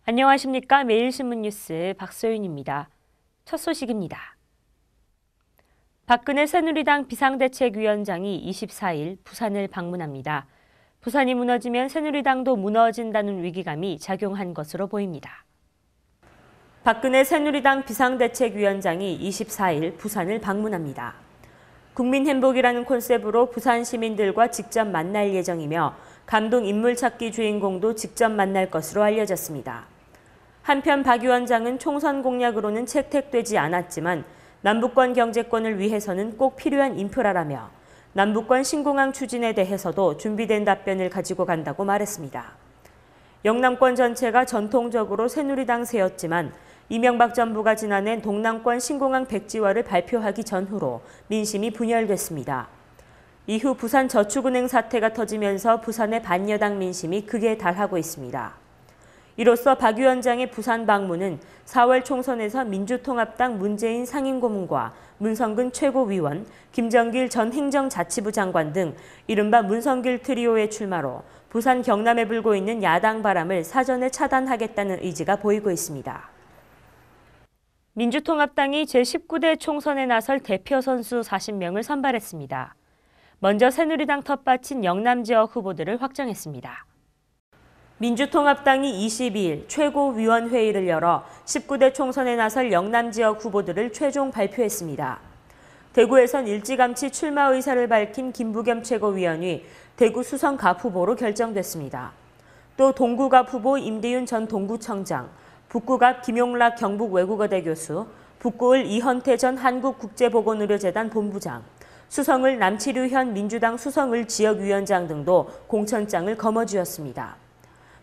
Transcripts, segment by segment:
안녕하십니까. 매일신문 뉴스 박소윤입니다. 첫 소식입니다. 박근혜 새누리당 비상대책위원장이 24일 부산을 방문합니다. 부산이 무너지면 새누리당도 무너진다는 위기감이 작용한 것으로 보입니다. 박근혜 새누리당 비상대책위원장이 24일 부산을 방문합니다. 국민행복이라는 콘셉트로 부산 시민들과 직접 만날 예정이며 감동 인물 찾기 주인공도 직접 만날 것으로 알려졌습니다. 한편 박 위원장은 총선 공약으로는 채택되지 않았지만 남북권 경제권을 위해서는 꼭 필요한 인프라라며 남북권 신공항 추진에 대해서도 준비된 답변을 가지고 간다고 말했습니다. 영남권 전체가 전통적으로 새누리당세였지만 이명박 정부가 지난해 동남권 신공항 백지화를 발표하기 전후로 민심이 분열됐습니다. 이후 부산저축은행 사태가 터지면서 부산의 반여당 민심이 극에 달하고 있습니다. 이로써 박 위원장의 부산 방문은 4월 총선에서 민주통합당 문재인 상임고문과 문성근 최고위원, 김정길 전 행정자치부 장관 등 이른바 문성길 트리오의 출마로 부산 경남에 불고 있는 야당 바람을 사전에 차단하겠다는 의지가 보이고 있습니다. 민주통합당이 제19대 총선에 나설 대표 선수 40명을 선발했습니다. 먼저 새누리당 텃밭인 영남 지역 후보들을 확정했습니다. 민주통합당이 22일 최고위원회의를 열어 19대 총선에 나설 영남 지역 후보들을 최종 발표했습니다. 대구에선 일찌감치 출마 의사를 밝힌 김부겸 최고위원이 대구 수성갑 후보로 결정됐습니다. 또 동구갑 후보 임대윤 전 동구청장, 북구갑 김용락 경북 외국어대 교수, 북구을 이헌태 전 한국국제보건의료재단 본부장, 수성을 남치류현 민주당 수성을 지역위원장 등도 공천장을 거머쥐었습니다.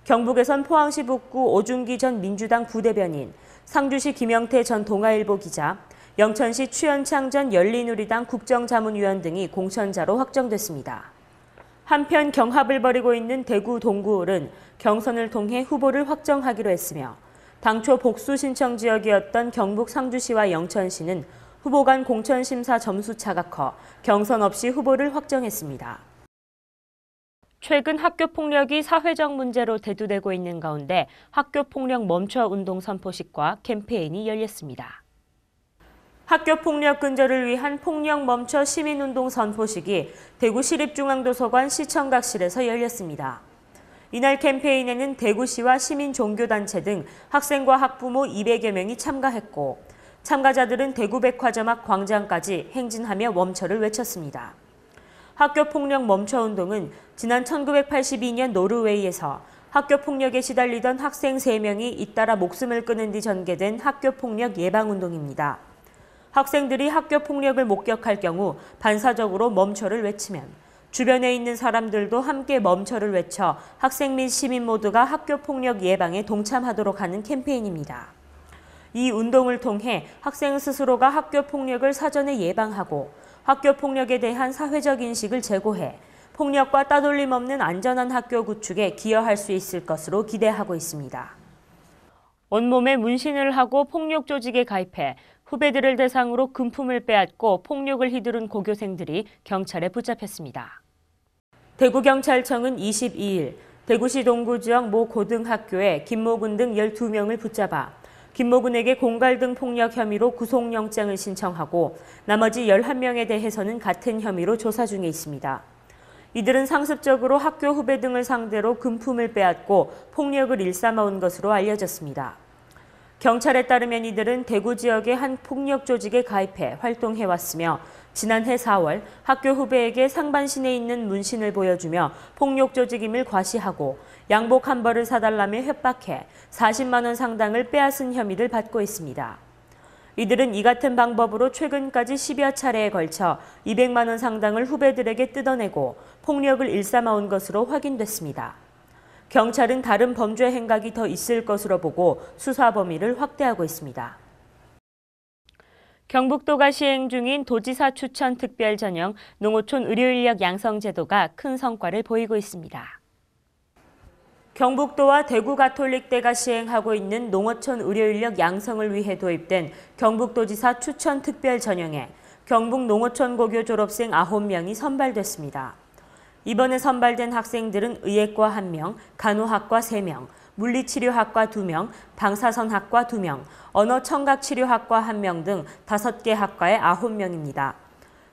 경북에선 포항시 북구 오준기 전 민주당 부대변인, 상주시 김영태 전 동아일보 기자, 영천시 추현창 전 열린우리당 국정자문위원 등이 공천자로 확정됐습니다. 한편 경합을 벌이고 있는 대구 동구을은 경선을 통해 후보를 확정하기로 했으며 당초 복수 신청 지역이었던 경북 상주시와 영천시는 후보 간 공천심사 점수차가 커 경선 없이 후보를 확정했습니다. 최근 학교폭력이 사회적 문제로 대두되고 있는 가운데 학교폭력 멈춰 운동 선포식과 캠페인이 열렸습니다. 학교폭력 근절을 위한 폭력 멈춰 시민운동 선포식이 대구 시립중앙도서관 시청각실에서 열렸습니다. 이날 캠페인에는 대구시와 시민종교단체 등 학생과 학부모 200여 명이 참가했고 참가자들은 대구백화점 앞 광장까지 행진하며 멈춰를 외쳤습니다. 학교폭력 멈춰운동은 지난 1982년 노르웨이에서 학교폭력에 시달리던 학생 3명이 잇따라 목숨을 끊은 뒤 전개된 학교폭력 예방운동입니다. 학생들이 학교폭력을 목격할 경우 반사적으로 멈춰를 외치면 주변에 있는 사람들도 함께 멈춰를 외쳐 학생 및 시민 모두가 학교폭력 예방에 동참하도록 하는 캠페인입니다. 이 운동을 통해 학생 스스로가 학교폭력을 사전에 예방하고 학교폭력에 대한 사회적 인식을 제고해 폭력과 따돌림 없는 안전한 학교 구축에 기여할 수 있을 것으로 기대하고 있습니다. 온몸에 문신을 하고 폭력 조직에 가입해 후배들을 대상으로 금품을 빼앗고 폭력을 휘두른 고교생들이 경찰에 붙잡혔습니다. 대구경찰청은 22일 대구시 동구 지역 모 고등학교에 김모군 등 12명을 붙잡아 김모군에게 공갈 등 폭력 혐의로 구속영장을 신청하고 나머지 11명에 대해서는 같은 혐의로 조사 중에 있습니다. 이들은 상습적으로 학교 후배 등을 상대로 금품을 빼앗고 폭력을 일삼아온 것으로 알려졌습니다. 경찰에 따르면 이들은 대구 지역의 한 폭력 조직에 가입해 활동해왔으며 지난해 4월 학교 후배에게 상반신에 있는 문신을 보여주며 폭력 조직임을 과시하고 양복 한 벌을 사달라며 협박해 40만 원 상당을 빼앗은 혐의를 받고 있습니다. 이들은 이 같은 방법으로 최근까지 10여 차례에 걸쳐 200만 원 상당을 후배들에게 뜯어내고 폭력을 일삼아온 것으로 확인됐습니다. 경찰은 다른 범죄 행각이 더 있을 것으로 보고 수사 범위를 확대하고 있습니다. 경북도가 시행 중인 도지사 추천 특별 전형 농어촌 의료인력 양성 제도가 큰 성과를 보이고 있습니다. 경북도와 대구가톨릭대가 시행하고 있는 농어촌 의료인력 양성을 위해 도입된 경북도지사 추천 특별 전형에 경북 농어촌고교 졸업생 9명이 선발됐습니다. 이번에 선발된 학생들은 의예과 1명, 간호학과 3명, 물리치료학과 2명, 방사선학과 2명, 언어청각치료학과 1명 등 5개 학과의 9명입니다.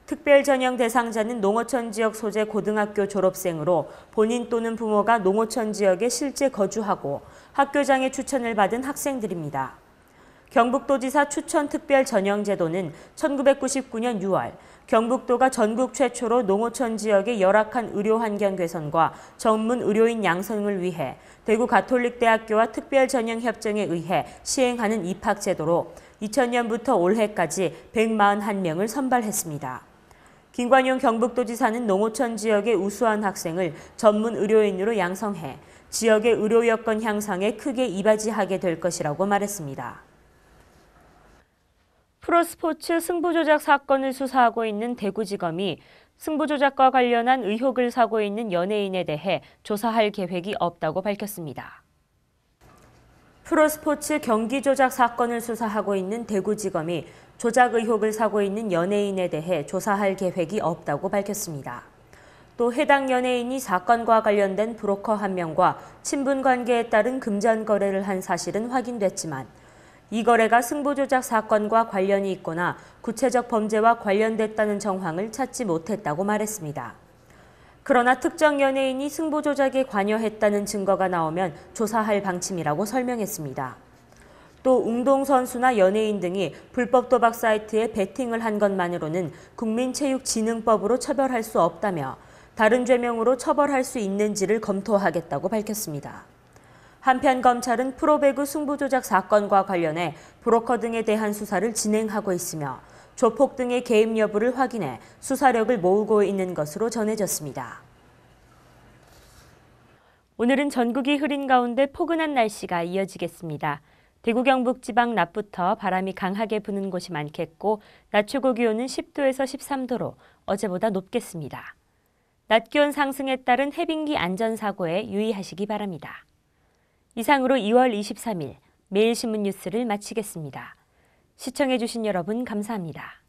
특별 전형 대상자는 농어촌 지역 소재 고등학교 졸업생으로 본인 또는 부모가 농어촌 지역에 실제 거주하고 학교장의 추천을 받은 학생들입니다. 경북도지사 추천 특별 전형 제도는 1999년 6월 경북도가 전국 최초로 농어촌 지역의 열악한 의료 환경 개선과 전문 의료인 양성을 위해 대구 가톨릭대학교와 특별 전형 협정에 의해 시행하는 입학 제도로 2000년부터 올해까지 141명을 선발했습니다. 김관용 경북도지사는 농어촌 지역의 우수한 학생을 전문 의료인으로 양성해 지역의 의료 여건 향상에 크게 이바지하게 될 것이라고 말했습니다. 프로스포츠 승부조작 사건을 수사하고 있는 대구지검이 승부조작과 관련한 의혹을 사고 있는 연예인에 대해 조사할 계획이 없다고 밝혔습니다. 프로스포츠 경기 조작 사건을 수사하고 있는 대구지검이 조작 의혹을 사고 있는 연예인에 대해 조사할 계획이 없다고 밝혔습니다. 또 해당 연예인이 사건과 관련된 브로커 1명과 친분 관계에 따른 금전 거래를 한 사실은 확인됐지만 이 거래가 승부조작 사건과 관련이 있거나 구체적 범죄와 관련됐다는 정황을 찾지 못했다고 말했습니다. 그러나 특정 연예인이 승부조작에 관여했다는 증거가 나오면 조사할 방침이라고 설명했습니다. 또 운동선수나 연예인 등이 불법 도박 사이트에 베팅을 한 것만으로는 국민체육진흥법으로 처벌할 수 없다며 다른 죄명으로 처벌할 수 있는지를 검토하겠다고 밝혔습니다. 한편 검찰은 프로배구 승부조작 사건과 관련해 브로커 등에 대한 수사를 진행하고 있으며 조폭 등의 개입 여부를 확인해 수사력을 모으고 있는 것으로 전해졌습니다. 오늘은 전국이 흐린 가운데 포근한 날씨가 이어지겠습니다. 대구 경북 지방 낮부터 바람이 강하게 부는 곳이 많겠고 낮 최고 기온은 10도에서 13도로 어제보다 높겠습니다. 낮 기온 상승에 따른 해빙기 안전사고에 유의하시기 바랍니다. 이상으로 2월 23일 매일신문 뉴스를 마치겠습니다. 시청해주신 여러분 감사합니다.